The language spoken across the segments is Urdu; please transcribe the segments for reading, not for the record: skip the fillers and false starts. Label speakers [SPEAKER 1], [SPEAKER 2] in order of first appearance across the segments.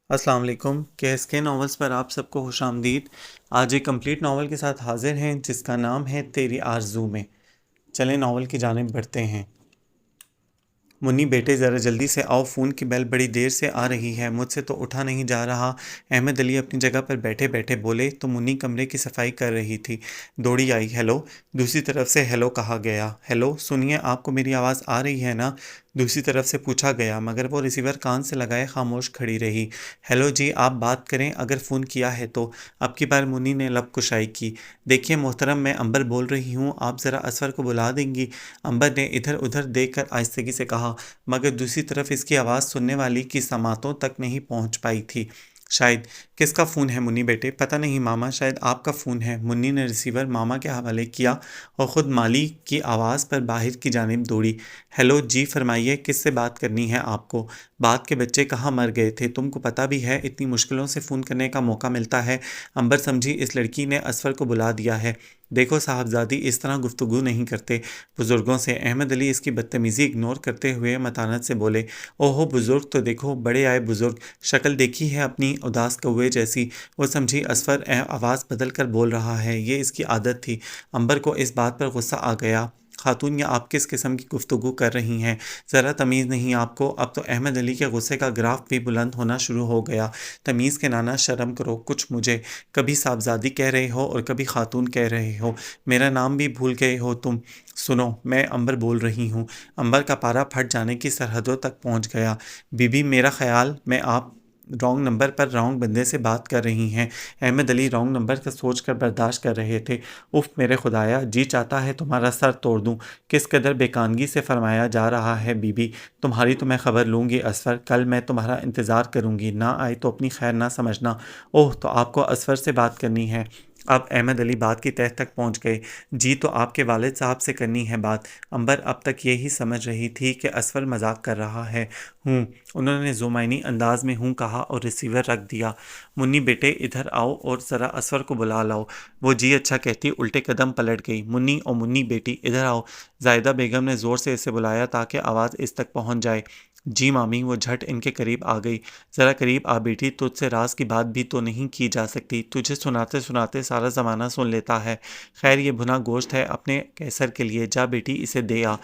[SPEAKER 1] السلام علیکم KSK ناولز پر آپ سب کو خوش آمدید۔ آج ایک کمپلیٹ ناول کے ساتھ حاضر ہیں جس کا نام ہے تیری آرزو میں۔ چلیں ناول کی جانب بڑھتے ہیں۔ منی بیٹے ذرا جلدی سے آؤ، فون کی بیل بڑی دیر سے آ رہی ہے، مجھ سے تو اٹھا نہیں جا رہا۔ احمد علی اپنی جگہ پر بیٹھے بیٹھے بولے تو منی کمرے کی صفائی کر رہی تھی، دوڑی آئی۔ ہیلو، دوسری طرف سے ہیلو کہا گیا۔ ہیلو سنیے، آپ کو میری آواز آ رہی ہے نا؟ دوسری طرف سے پوچھا گیا، مگر وہ ریسیور کان سے لگائے خاموش کھڑی رہی۔ ہیلو جی، آپ بات کریں اگر فون کیا ہے تو۔ اب کی بار منی نے لب کشائی کی۔ دیکھیے محترم، میں عنبر بول رہی ہوں، آپ ذرا اسفر کو بلا دیں گی؟ عنبر نے ادھر ادھر دیکھ کر آہستگی سے کہا، مگر دوسری طرف اس کی آواز سننے والی کی سماعتوں تک نہیں پہنچ پائی تھی۔ شاید۔ کس کا فون ہے منی بیٹے؟ پتہ نہیں ماما، شاید آپ کا فون ہے۔ منی نے ریسیور ماما کے حوالے کیا اور خود مالی کی آواز پر باہر کی جانب دوڑی۔ ہیلو جی، فرمائیے کس سے بات کرنی ہے آپ کو؟ بات کے بچے کہاں مر گئے تھے؟ تم کو پتہ بھی ہے اتنی مشکلوں سے فون کرنے کا موقع ملتا ہے؟ عنبر سمجھی اس لڑکی نے اسفر کو بلا دیا ہے۔ دیکھو صاحبزادی، اس طرح گفتگو نہیں کرتے بزرگوں سے۔ احمد علی اس کی بدتمیزی اگنور کرتے ہوئے متانت سے بولے، اوہو بزرگ تو دیکھو، بڑے آئے بزرگ، شکل دیکھی ہے اپنی اداس کوے جیسی۔ وہ سمجھی اسفر آواز بدل کر بول رہا ہے، یہ اس کی عادت تھی۔ عنبر کو اس بات پر غصہ آ گیا، خاتون یہ آپ کس قسم کی گفتگو کر رہی ہیں؟ ذرا تمیز نہیں آپ کو؟ اب تو احمد علی کے غصے کا گراف بھی بلند ہونا شروع ہو گیا۔ تمیز کے نانا، شرم کرو کچھ مجھے، کبھی صاحبزادی کہہ رہے ہو اور کبھی خاتون کہہ رہے ہو، میرا نام بھی بھول گئے ہو تم؟ سنو، میں عنبر بول رہی ہوں۔ عنبر کا پارا پھٹ جانے کی سرحدوں تک پہنچ گیا۔ بی بی، میرا خیال میں آپ رانگ نمبر پر رانگ بندے سے بات کر رہی ہیں۔ احمد علی رانگ نمبر کا سوچ کر برداشت کر رہے تھے۔ اف میرے خدایا، جی چاہتا ہے تمہارا سر توڑ دوں، کس قدر بیکانگی سے فرمایا جا رہا ہے بی بی۔ تمہاری تو میں خبر لوں گی اسفر، کل میں تمہارا انتظار کروں گی، نہ آئے تو اپنی خیر نہ سمجھنا۔ اوہ، تو آپ کو اسفر سے بات کرنی ہے؟ اب احمد علی بات کی تہہ تک پہنچ گئے۔ جی، تو آپ کے والد صاحب سے کرنی ہے بات۔ عنبر اب تک یہی سمجھ رہی تھی کہ اسفر مذاق کر رہا ہے۔ ہوں، انہوں نے ذومعنی انداز میں ہوں کہا اور ریسیور رکھ دیا۔ منی بیٹے ادھر آؤ اور ذرا اسفر کو بلا لاؤ۔ وہ جی اچھا کہتی الٹے قدم پلٹ گئی۔ منی او منی بیٹی ادھر آؤ، زاہدہ بیگم نے زور سے اسے بلایا تاکہ آواز اس تک پہنچ جائے۔ جی مامی، وہ جھٹ ان کے قریب آ گئی۔ ذرا قریب آ بیٹی، تجھ سے راز کی بات بھی تو نہیں کی جا سکتی، تجھے سناتے سناتے سارا زمانہ سن لیتا ہے۔ خیر یہ بھنا گوشت ہے اپنے کیسر کے لیے، جا بیٹی اسے دے آ۔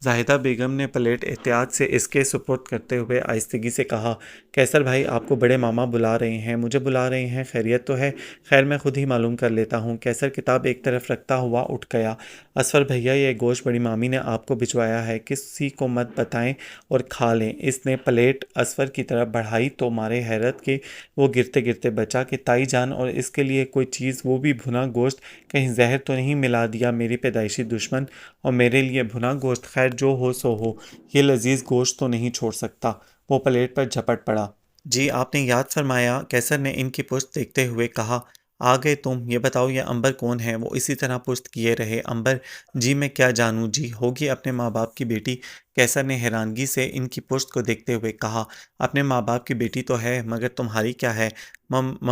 [SPEAKER 1] زاہدہ بیگم نے پلیٹ احتیاط سے اس کے سپرد کرتے ہوئے آہستگی سے کہا، کیسر بھائی آپ کو بڑے ماما بلا رہے ہیں؟ مجھے بلا رہے ہیں؟ خیریت تو ہے؟ خیر میں خود ہی معلوم کر لیتا ہوں۔ کیسر کتاب ایک طرف رکھتا ہوا اٹھ گیا۔ اسفر بھیا، یہ گوشت بڑی مامی نے آپ کو بھجوایا ہے، کسی کو مت بتائیں اور کھا لیں۔ اس نے پلیٹ اسفر کی طرف بڑھائی تو مارے حیرت کے وہ گرتے گرتے بچا کہ تائی جان، اور اس کے لیے کوئی چیز، وہ بھی بھنا گوشت، کہیں زہر تو نہیں ملا دیا میری پیدائشی دشمن؟ اور میرے لیے بھنا گوشت، خیر جو ہو سو ہو، یہ لذیذ گوشت تو نہیں چھوڑ سکتا۔ وہ پلیٹ پر جھپٹ پڑا۔ جی آپ نے یاد فرمایا، کیسر نے ان کی پشت دیکھتے ہوئے کہا۔ آ گئے تم، یہ بتاؤ یہ عنبر کون ہے؟ وہ اسی طرح پشت کیے رہے۔ عنبر؟ جی میں کیا جانوں جی، ہوگی اپنے ماں باپ کی بیٹی۔ کیسر نے حیرانگی سے ان کی پشت کو دیکھتے ہوئے کہا، اپنے ماں باپ کی بیٹی تو ہے، مگر تمہاری کیا ہے؟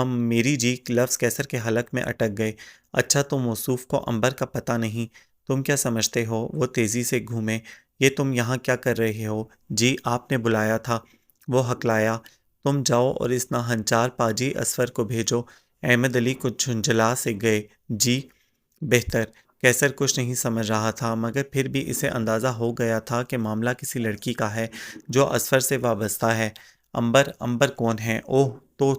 [SPEAKER 1] میری جی، لفظ کیسر کے حلق میں اٹک گئے۔ اچھا تو موصوف کو عنبر کا پتہ نہیں؟ تم کیا سمجھتے ہو؟ وہ تیزی سے گھومے۔ یہ تم یہاں کیا کر رہے ہو؟ جی آپ نے بلایا تھا۔ وہ ہکلایا۔ تم جاؤ اور اس ناہنچار پاجی اسفر کو بھیجو۔ احمد علی کو جھنجھلا سے گئے۔ جی بہتر۔ کیسر کچھ نہیں سمجھ رہا تھا، مگر پھر بھی اسے اندازہ ہو گیا تھا کہ معاملہ کسی لڑکی کا ہے جو اسفر سے وابستہ ہے۔ عنبر؟ عنبر کون ہے؟ اوہ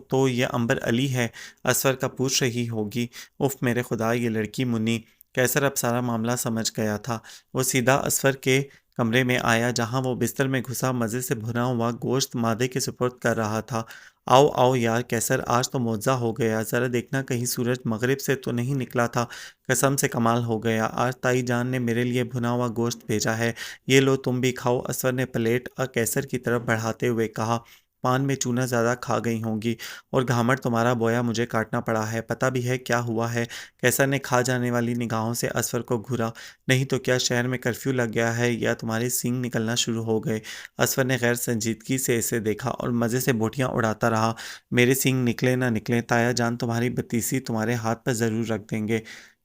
[SPEAKER 1] تو یہ عنبر علی ہے، اسفر کا پوچھ رہی ہوگی۔ اف میرے خدا، یہ لڑکی منی۔ کیسر اب سارا معاملہ سمجھ گیا تھا۔ وہ سیدھا اسفر کے کمرے میں آیا جہاں وہ بستر میں گھسا مزے سے بھنا ہوا گوشت مادے کے سپرد کر رہا تھا۔ آؤ آؤ یار کیسر، آج تو معجزہ ہو گیا، ذرا دیکھنا کہیں سورج مغرب سے تو نہیں نکلا تھا، قسم سے کمال ہو گیا، آج تائی جان نے میرے لیے بھنا ہوا گوشت بھیجا ہے، یہ لو تم بھی کھاؤ۔ اسفر نے پلیٹ کیسر کی طرف بڑھاتے ہوئے کہا، پان میں چونا زیادہ کھا گئی ہوں گی، اور گھامٹ تمہارا بویا مجھے کاٹنا پڑا ہے، پتہ بھی ہے کیا ہوا ہے؟ کیسر نے کھا جانے والی نگاہوں سے اسفر کو گھورا۔ نہیں تو کیا شہر میں کرفیو لگ گیا ہے یا تمہارے سینگ نکلنا شروع ہو گئے؟ اسفر نے غیر سنجیدگی سے اسے دیکھا اور مزے سے بوٹیاں اڑاتا رہا۔ میرے سینگ نکلے نہ نکلے، تایا جان تمہاری بتیسی تمہارے ہاتھ پر ضرور رکھ دیں گے۔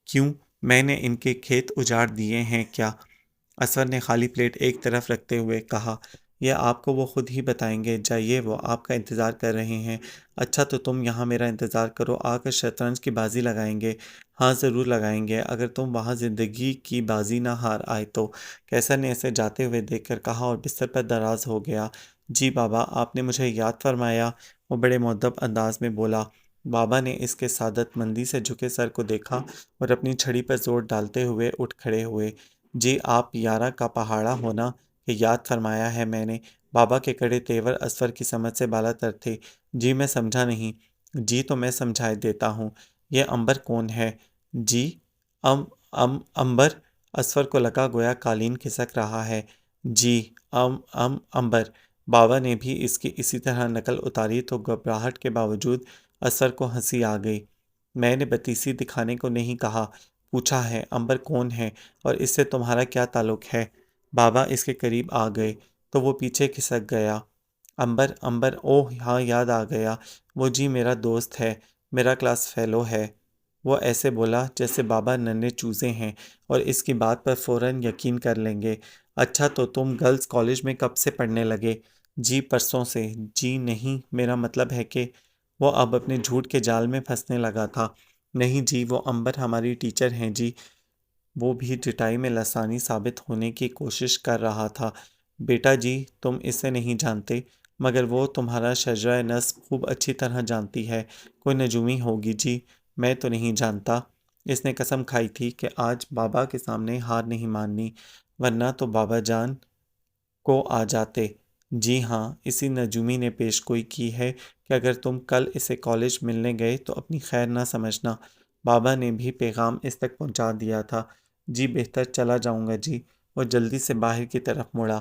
[SPEAKER 1] کیوں؟ میں نے ان کے کھیت اجاڑ دیے ہیں کیا؟ اسفر نے خالی پلیٹ ایک طرف رکھتے ہوئے کہا۔ یہ آپ کو وہ خود ہی بتائیں گے، جائیے وہ آپ کا انتظار کر رہے ہیں۔ اچھا تو تم یہاں میرا انتظار کرو، آ کر شطرنج کی بازی لگائیں گے؟ ہاں ضرور لگائیں گے، اگر تم وہاں زندگی کی بازی نہ ہار آئے تو، کیسر نے اسے جاتے ہوئے دیکھ کر کہا اور بستر پر دراز ہو گیا۔ جی بابا، آپ نے مجھے یاد فرمایا، وہ بڑے مؤدب انداز میں بولا۔ بابا نے اس کے سعادت مندی سے جھکے سر کو دیکھا اور اپنی چھڑی پر زور ڈالتے ہوئے اٹھ کھڑے ہوئے۔ جی آپ 11 کا پہاڑا ہونا کہ یاد فرمایا ہے میں نے؟ بابا کے کڑے تیور اسفر کی سمجھ سے بالا تر تھے۔ جی میں سمجھا نہیں۔ جی تو میں سمجھائے دیتا ہوں۔ یہ امبر کون ہے؟ جی امبر؟ اسفر کو لگا گویا قالین کھسک رہا ہے۔ جی امبر۔ بابا نے بھی اس کی اسی طرح نقل اتاری تو گھبراہٹ کے باوجود اسفر کو ہنسی آ گئی۔ میں نے بتیسی دکھانے کو نہیں کہا، پوچھا ہے امبر کون ہے اور اس سے تمہارا کیا تعلق ہے؟ بابا اس کے قریب آ گئے تو وہ پیچھے کھسک گیا۔ امبر اوہ ہاں یاد آ گیا، وہ جی میرا دوست ہے، میرا کلاس فیلو ہے۔ وہ ایسے بولا جیسے بابا ننھے چوزے ہیں اور اس کی بات پر فوراً یقین کر لیں گے۔ اچھا تو تم گرلز کالج میں کب سے پڑھنے لگے؟ جی پرسوں سے۔ جی نہیں، میرا مطلب ہے کہ وہ اب اپنے جھوٹ کے جال میں پھنسنے لگا تھا۔ نہیں جی، وہ امبر ہماری ٹیچر ہیں جی۔ وہ بھی ٹٹائی میں لسانی ثابت ہونے کی کوشش کر رہا تھا۔ بیٹا جی تم اسے نہیں جانتے، مگر وہ تمہارا شجرہ نسب خوب اچھی طرح جانتی ہے، کوئی نجومی ہوگی جی۔ میں تو نہیں جانتا۔ اس نے قسم کھائی تھی کہ آج بابا کے سامنے ہار نہیں ماننی، ورنہ تو بابا جان کو آ جاتے۔ جی ہاں، اسی نجومی نے پیش گوئی کی ہے کہ اگر تم کل اسے کالج ملنے گئے تو اپنی خیر نہ سمجھنا۔ بابا نے بھی پیغام اس تک پہنچا دیا تھا۔ جی بہتر چلا جاؤں گا جی۔ وہ جلدی سے باہر کی طرف مڑا۔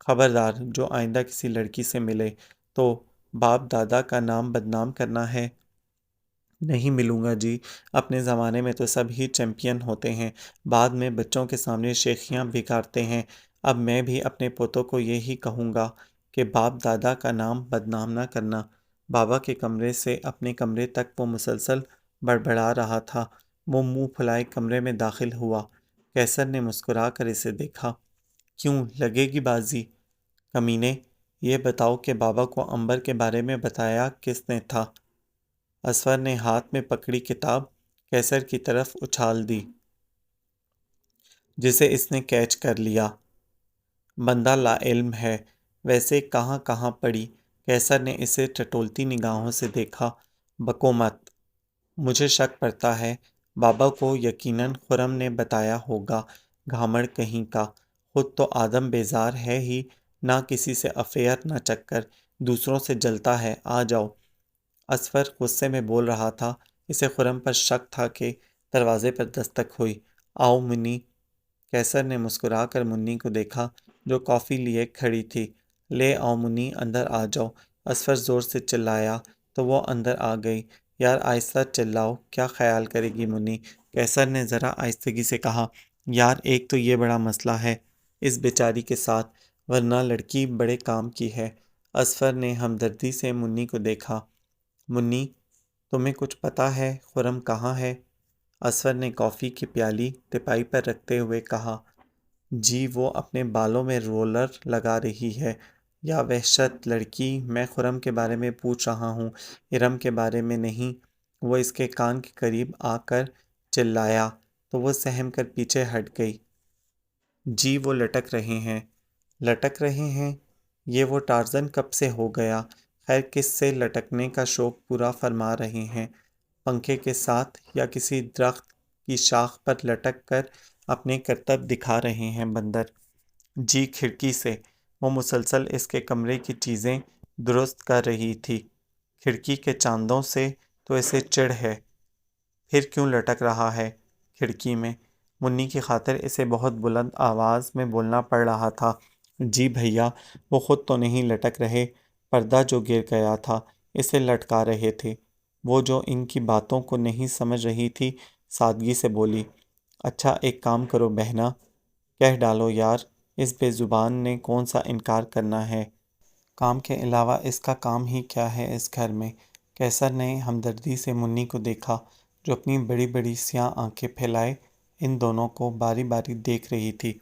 [SPEAKER 1] خبردار جو آئندہ کسی لڑکی سے ملے تو باپ دادا کا نام بدنام کرنا ہے۔ نہیں ملوں گا جی، اپنے زمانے میں تو سب ہی چیمپئن ہوتے ہیں، بعد میں بچوں کے سامنے شیخیاں بکھارتے ہیں۔ اب میں بھی اپنے پوتوں کو یہی کہوں گا کہ باپ دادا کا نام بدنام نہ کرنا۔ بابا کے کمرے سے اپنے کمرے تک وہ مسلسل بڑبڑا رہا تھا۔ وہ منہ پھلائے کمرے میں داخل ہوا۔ کیسر نے مسکرا کر اسے دیکھا۔ کیوں لگے گی بازی؟ کمینے، یہ بتاؤ کہ بابا کو امبر کے بارے میں بتایا کس نے تھا؟ اسفر نے ہاتھ میں پکڑی کتاب کیسر کی طرف اچھال دی، جسے اس نے کیچ کر لیا۔ بندہ لا علم ہے، ویسے کہاں کہاں پڑھی؟ کیسر نے اسے ٹٹولتی نگاہوں سے دیکھا۔ بکو مت، مجھے شک پڑتا ہے بابا کو یقیناً خرم نے بتایا ہوگا، گھامڑ کہیں کا، خود تو آدم بیزار ہے ہی، نہ کسی سے افیئر نہ چکر، دوسروں سے جلتا ہے۔ آ جاؤ۔ اسفر غصے میں بول رہا تھا، اسے خرم پر شک تھا کہ دروازے پر دستک ہوئی۔ آؤ منی۔ کیسر نے مسکرا کر منی کو دیکھا جو کافی لیے کھڑی تھی۔ لے آؤ منی، اندر آ جاؤ۔ اسفر زور سے چلایا تو وہ اندر آ گئی۔ یار آہستہ چلاؤ، کیا خیال کرے گی منی؟ کیسر نے ذرا آہستگی سے کہا۔ یار ایک تو یہ بڑا مسئلہ ہے اس بیچاری کے ساتھ، ورنہ لڑکی بڑے کام کی ہے۔ اسفر نے ہمدردی سے منی کو دیکھا۔ منی، تمہیں کچھ پتہ ہے خرم کہاں ہے؟ اسفر نے کافی کی پیالی تپائی پر رکھتے ہوئے کہا۔ جی وہ اپنے بالوں میں رولر لگا رہی ہے۔ یا وحشت لڑکی، میں خرم کے بارے میں پوچھ رہا ہوں، ارم کے بارے میں نہیں۔ وہ اس کے کان کے قریب آ کر چلایا تو وہ سہم کر پیچھے ہٹ گئی۔ جی وہ لٹک رہے ہیں۔ لٹک رہے ہیں؟ یہ وہ ٹارزن کب سے ہو گیا؟ خیر کس سے لٹکنے کا شوق پورا فرما رہے ہیں؟ پنکھے کے ساتھ یا کسی درخت کی شاخ پر لٹک کر اپنے کرتب دکھا رہے ہیں بندر؟ جی کھڑکی سے۔ وہ مسلسل اس کے کمرے کی چیزیں درست کر رہی تھی۔ کھڑکی کے چاندوں سے تو اسے چڑ ہے، پھر کیوں لٹک رہا ہے کھڑکی میں؟ منی کی خاطر اسے بہت بلند آواز میں بولنا پڑ رہا تھا۔ جی بھیا، وہ خود تو نہیں لٹک رہے، پردہ جو گر گیا تھا اسے لٹکا رہے تھے۔ وہ جو ان کی باتوں کو نہیں سمجھ رہی تھی سادگی سے بولی۔ اچھا ایک کام کرو بہنا، کہہ ڈالو یار، اس بے زبان نے کون سا انکار کرنا ہے؟ کام کے علاوہ اس کا کام ہی کیا ہے اس گھر میں؟ کیسر نے ہمدردی سے منی کو دیکھا جو اپنی بڑی بڑی سیاہ آنکھیں پھیلائے ان دونوں کو باری باری دیکھ رہی تھی۔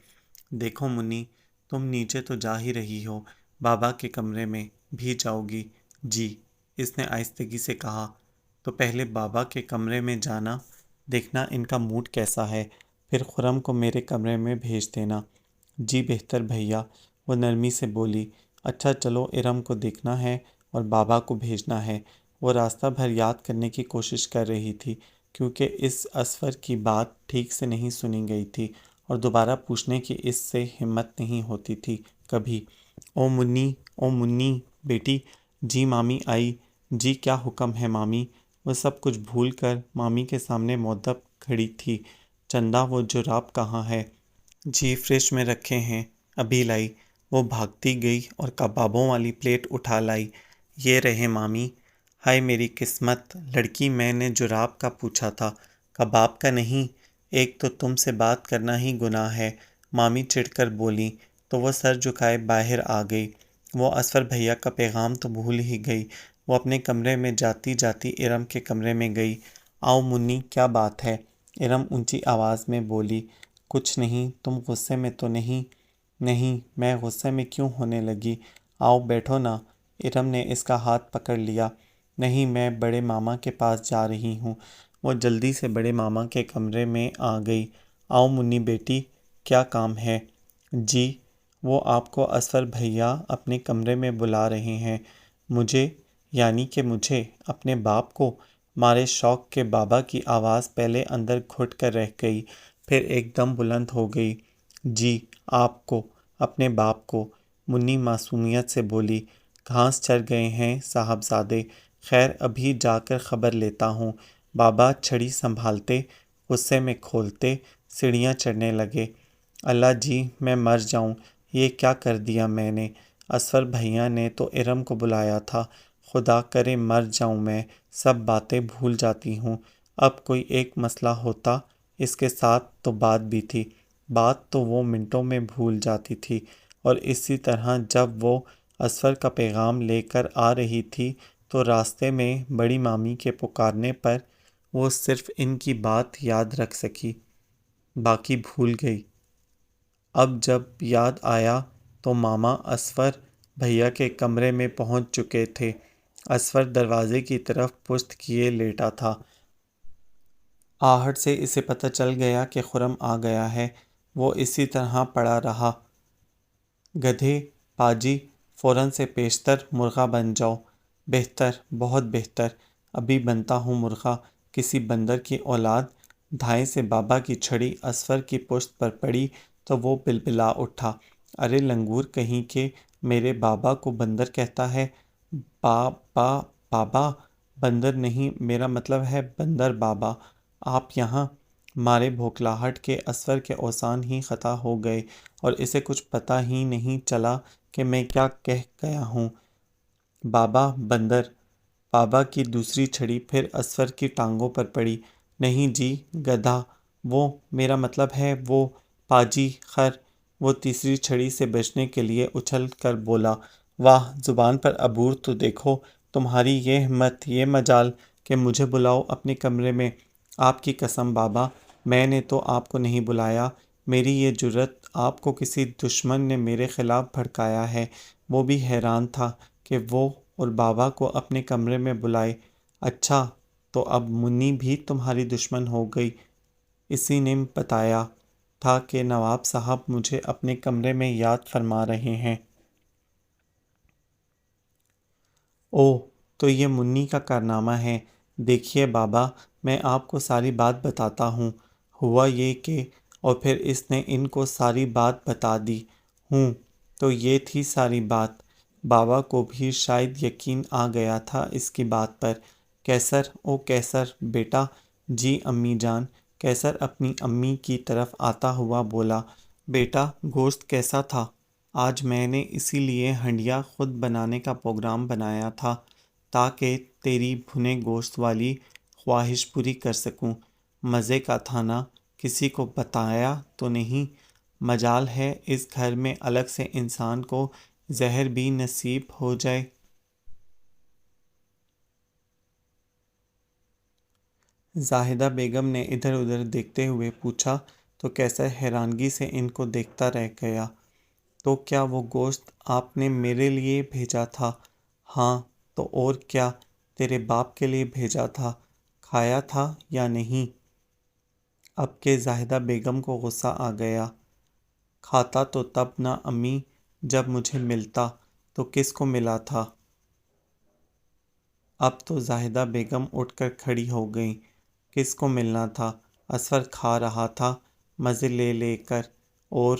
[SPEAKER 1] دیکھو منی، تم نیچے تو جا ہی رہی ہو، بابا کے کمرے میں بھی جاؤ گی؟ جی، اس نے آہستگی سے کہا۔ تو پہلے بابا کے کمرے میں جانا، دیکھنا ان کا موڈ کیسا ہے، پھر خرم کو میرے کمرے میں بھیج دینا۔ جی بہتر بھیا، وہ نرمی سے بولی۔ اچھا چلو، ارم کو دیکھنا ہے اور بابا کو بھیجنا ہے۔ وہ راستہ بھر یاد کرنے کی کوشش کر رہی تھی کیونکہ اس اسفر کی بات ٹھیک سے نہیں سنی گئی تھی اور دوبارہ پوچھنے کی اس سے ہمت نہیں ہوتی تھی کبھی۔ او منی، او منی بیٹی، جی مامی آئی۔ جی کیا حکم ہے مامی؟ وہ سب کچھ بھول کر مامی کے سامنے مؤدب کھڑی تھی۔ چندا وہ جراب کہاں ہے؟ جی فریج میں رکھے ہیں، ابھی لائی۔ وہ بھاگتی گئی اور کبابوں والی پلیٹ اٹھا لائی۔ یہ رہے مامی۔ ہائے میری قسمت، لڑکی، میں نے جراب کا پوچھا تھا، کباب کا نہیں۔ ایک تو تم سے بات کرنا ہی گناہ ہے، مامی چڑھ کر بولی تو وہ سر جھکائے باہر آ گئی۔ وہ اسفر بھیا کا پیغام تو بھول ہی گئی۔ وہ اپنے کمرے میں جاتی جاتی ارم کے کمرے میں گئی۔ آؤ منی، کیا بات ہے؟ ارم اونچی آواز میں بولی۔ کچھ نہیں، تم غصے میں تو نہیں؟ نہیں، میں غصے میں کیوں ہونے لگی؟ آؤ بیٹھو نا۔ ارم نے اس کا ہاتھ پکڑ لیا۔ نہیں، میں بڑے ماما کے پاس جا رہی ہوں۔ وہ جلدی سے بڑے ماما کے کمرے میں آ گئی۔ آؤ منی بیٹی، کیا کام ہے؟ جی، وہ آپ کو اسفر بھیا اپنے کمرے میں بلا رہے ہیں۔ مجھے؟ یعنی کہ مجھے، اپنے باپ کو؟ مارے شوق کے بابا کی آواز پہلے اندر گھٹ کر رہ گئی، پھر ایک دم بلند ہو گئی۔ جی، آپ کو، اپنے باپ کو، منی معصومیت سے بولی۔ گھاس چر گئے ہیں صاحبزادے، خیر ابھی جا کر خبر لیتا ہوں۔ بابا چھڑی سنبھالتے، غصے میں کھولتے، سیڑھیاں چڑھنے لگے۔ اللہ جی، میں مر جاؤں، یہ کیا کر دیا میں نے؟ اسفر بھیا نے تو ارم کو بلایا تھا، خدا کرے مر جاؤں میں، سب باتیں بھول جاتی ہوں۔ اب کوئی ایک مسئلہ ہوتا اس کے ساتھ تو بات بھی تھی، بات تو وہ منٹوں میں بھول جاتی تھی۔ اور اسی طرح جب وہ اسفر کا پیغام لے کر آ رہی تھی تو راستے میں بڑی مامی کے پکارنے پر وہ صرف ان کی بات یاد رکھ سکی، باقی بھول گئی۔ اب جب یاد آیا تو ماما اسفر بھیا کے کمرے میں پہنچ چکے تھے۔ اسفر دروازے کی طرف پشت کیے لیٹا تھا۔ آہٹ سے اسے پتہ چل گیا کہ خرم آ گیا ہے۔ وہ اسی طرح پڑا رہا۔ گدھے پاجی، فوراً سے پیشتر مرغا بن جاؤ۔ بہتر، بہت بہتر، ابھی بنتا ہوں مرغا۔ کسی بندر کی اولاد۔ دھائیں سے بابا کی چھڑی اسفر کی پشت پر پڑی تو وہ بلبلا اٹھا۔ ارے لنگور کہیں کے، میرے بابا کو بندر کہتا ہے؟ بابا، بندر نہیں، میرا مطلب ہے بندر بابا۔ آپ یہاں؟ مارے بھوکلاہٹ کے اسفر کے اوزان ہی خطا ہو گئے اور اسے کچھ پتہ ہی نہیں چلا کہ میں کیا کہہ گیا ہوں۔ بابا، بندر؟ بابا کی دوسری چھڑی پھر اسفر کی ٹانگوں پر پڑی۔ نہیں جی، گدھا، وہ، میرا مطلب ہے وہ، پاجی، خر۔ وہ تیسری چھڑی سے بچنے کے لیے اچھل کر بولا۔ واہ، زبان پر عبور تو دیکھو، تمہاری یہ ہمت، یہ مجال کہ مجھے بلاؤ اپنے کمرے میں۔ آپ کی قسم بابا، میں نے تو آپ کو نہیں بلایا، میری یہ جرأت، آپ کو کسی دشمن نے میرے خلاف بھڑکایا ہے۔ وہ بھی حیران تھا کہ وہ اور بابا کو اپنے کمرے میں بلائے۔ اچھا، تو اب منی بھی تمہاری دشمن ہو گئی؟ اسی نے بتایا تھا کہ نواب صاحب مجھے اپنے کمرے میں یاد فرما رہے ہیں۔ اوہ، تو یہ منی کا کارنامہ ہے۔ دیکھیے بابا، میں آپ کو ساری بات بتاتا ہوں۔ ہوا یہ کہ، اور پھر اس نے ان کو ساری بات بتا دی۔ تو یہ تھی ساری بات۔ بابا کو بھی شاید یقین آ گیا تھا اس کی بات پر۔ کیسر، او کیسر بیٹا۔ جی امی جان۔ کیسر اپنی امی کی طرف آتا ہوا بولا۔ بیٹا، گوشت کیسا تھا؟ آج میں نے اسی لیے ہنڈیا خود بنانے کا پروگرام بنایا تھا تاکہ تیری بھنے گوشت والی خواہش پوری کر سکوں۔ مزے کا تھا نا؟ کسی کو بتایا تو نہیں؟ مجال ہے اس گھر میں الگ سے انسان کو زہر بھی نصیب ہو جائے۔ زاہدہ بیگم نے ادھر ادھر دیکھتے ہوئے پوچھا تو کیسر حیرانگی سے ان کو دیکھتا رہ گیا۔ تو کیا وہ گوشت آپ نے میرے لیے بھیجا تھا؟ ہاں، تو اور کیا تیرے باپ کے لیے بھیجا تھا؟ کھایا تھا یا نہیں؟ اب کہ زاہدہ بیگم کو غصہ آ گیا۔ کھاتا تو تب نہ امی جب مجھے ملتا تو کس کو ملا تھا؟ اب تو زاہدہ بیگم اٹھ کر کھڑی ہو گئیں۔ کس کو ملنا تھا؟ اسفر کھا رہا تھا مزے لے لے کر، اور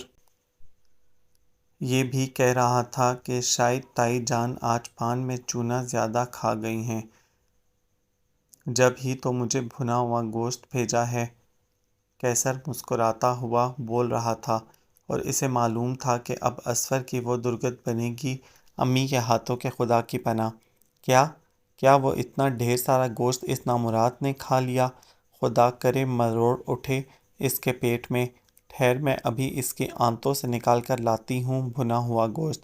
[SPEAKER 1] یہ بھی کہہ رہا تھا کہ شاید تائی جان آج پان میں چونا زیادہ کھا گئی ہیں، جب ہی تو مجھے بھنا ہوا گوشت بھیجا ہے۔ کیسر مسکراتا ہوا بول رہا تھا، اور اسے معلوم تھا کہ اب اسفر کی وہ درگت بنے گی امی کے ہاتھوں کے خدا کی پناہ۔ کیا وہ اتنا ڈھیر سارا گوشت اس نامراد نے کھا لیا؟ خدا کرے مروڑ اٹھے اس کے پیٹ میں۔ ٹھہر، میں ابھی اس کی آنتوں سے نکال کر لاتی ہوں بھنا ہوا گوشت۔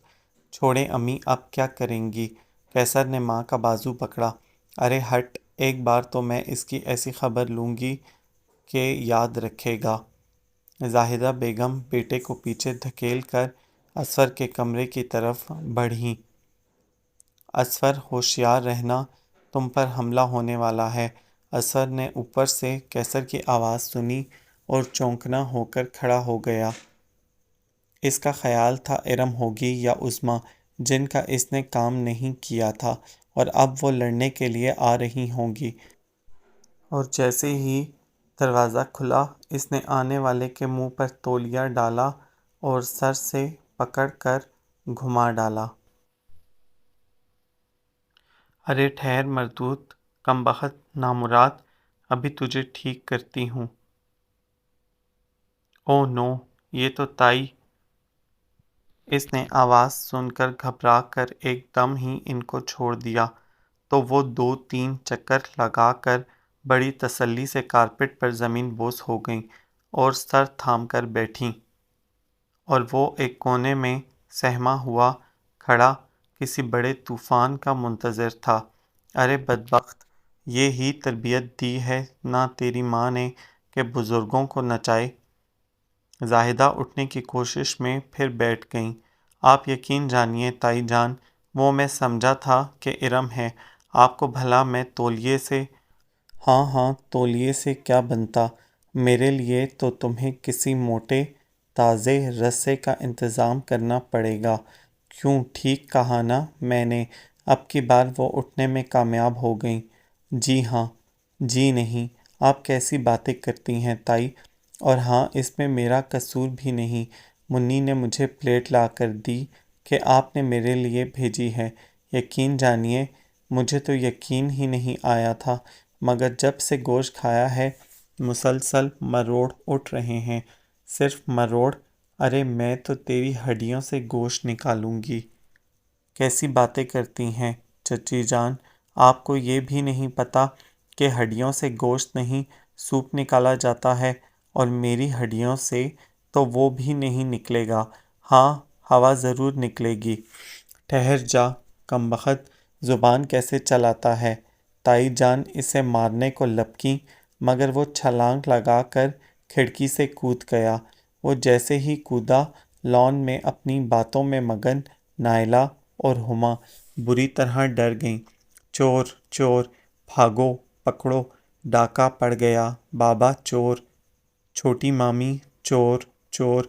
[SPEAKER 1] چھوڑیں امی، اب کیا کریں گی؟ کیسر نے ماں کا بازو پکڑا۔ ارے ہٹ، ایک بار تو میں اس کی ایسی خبر لوں گی کہ یاد رکھے گا۔ زاہدہ بیگم بیٹے کو پیچھے دھکیل کر اسفر کے کمرے کی طرف بڑھیں۔ اسفر، ہوشیار رہنا، تم پر حملہ ہونے والا ہے۔ اسفر نے اوپر سے کیسر کی آواز سنی اور چونکنا ہو کر کھڑا ہو گیا۔ اس کا خیال تھا ارم ہوگی یا عظمیٰ جن کا اس نے کام نہیں کیا تھا، اور اب وہ لڑنے کے لیے آ رہی ہوں گی۔ اور جیسے ہی دروازہ کھلا، اس نے آنے والے کے منہ پر تولیہ ڈالا اور سر سے پکڑ کر گھما ڈالا۔ ارے ٹھہر مردود، کمبخت، نامراد، ابھی تجھے ٹھیک کرتی ہوں۔ او نو، یہ تو تائی! اس نے آواز سن کر گھبرا کر ایک دم ہی ان کو چھوڑ دیا، تو وہ 2-3 چکر لگا کر بڑی تسلی سے کارپٹ پر زمین بوس ہو گئیں اور سر تھام کر بیٹھیں، اور وہ ایک کونے میں سہما ہوا کھڑا کسی بڑے طوفان کا منتظر تھا۔ ارے بدبخت، یہ ہی تربیت دی ہے نا تیری ماں نے کہ بزرگوں کو نچائے۔ زاہدہ اٹھنے کی کوشش میں پھر بیٹھ گئیں۔ آپ یقین جانیے تائی جان، وہ میں سمجھا تھا کہ ارم ہے، آپ کو بھلا میں تولیے سے… ہاں، تولیے سے کیا بنتا؟ میرے لیے تو تمہیں کسی موٹے تازے رسے کا انتظام کرنا پڑے گا۔ کیوں، ٹھیک کہا نا میں نے؟ اب کی بار وہ اٹھنے میں کامیاب ہو گئیں۔ جی ہاں، جی نہیں، آپ کیسی باتیں کرتی ہیں تائی؟ اور ہاں، اس میں میرا قصور بھی نہیں، منی نے مجھے پلیٹ لا کر دی کہ آپ نے میرے لیے بھیجی ہے۔ یقین جانیے، مجھے تو یقین ہی نہیں آیا تھا، مگر جب سے گوشت کھایا ہے مسلسل مروڑ اٹھ رہے ہیں، صرف مروڑ۔ ارے میں تو تیری ہڈیوں سے گوشت نکالوں گی۔ کیسی باتیں کرتی ہیں چچی جان، آپ کو یہ بھی نہیں پتا کہ ہڈیوں سے گوشت نہیں سوپ نکالا جاتا ہے، اور میری ہڈیوں سے تو وہ بھی نہیں نکلے گا۔ ہاں، ہوا ضرور نکلے گی۔ ٹھہر جا کمبخت، زبان کیسے چلاتا ہے؟ تائی جان اسے مارنے کو لپکیں، مگر وہ چھلانگ لگا کر کھڑکی سے کود گیا۔ وہ جیسے ہی کودا، لان میں اپنی باتوں میں مگن نائلہ اور ہما بری طرح ڈر گئیں۔ چور چور، بھاگو، پکڑو، ڈاکہ پڑ گیا، بابا چور! چھوٹی مامی چور چور!